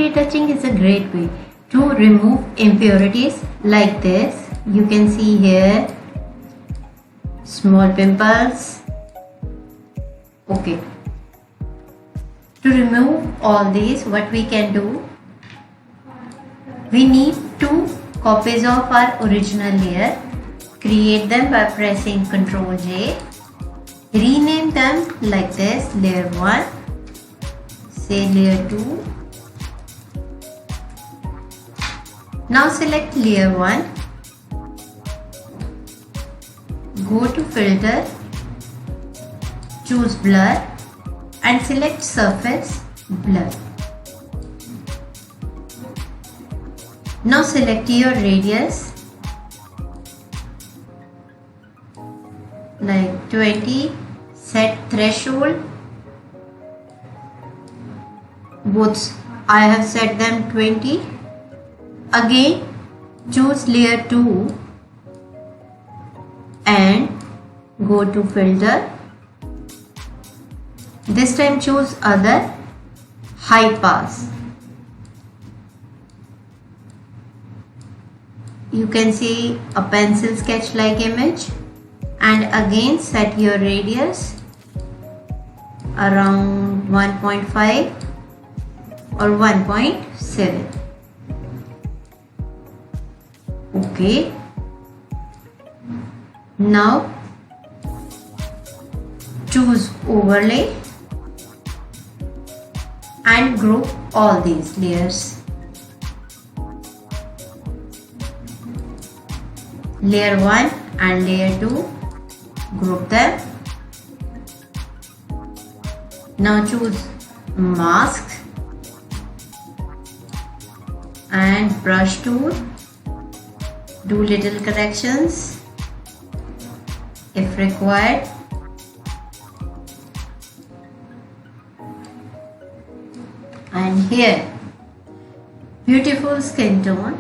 retouching is a great way to remove impurities like this. You can see here small pimples. Okay. To remove all these, what we can do? We need 2 copies of our original layer. Create them by pressing Cmd-J. Rename them like this: layer 1, say layer 2. Now select layer 1. Go to filter, choose blur and select surface blur. Now select your radius like 20, set threshold. Both I have set them 20. Again choose layer 2 and go to filter. This time choose other, high pass. You can see a pencil sketch like image, and again set your radius around 1.5 or 1.7. Okay. Now choose overlay and group all these layers. Layer 1 and layer 2, group them. Now choose mask and brush tool. Do little corrections if required. And here, beautiful skin tone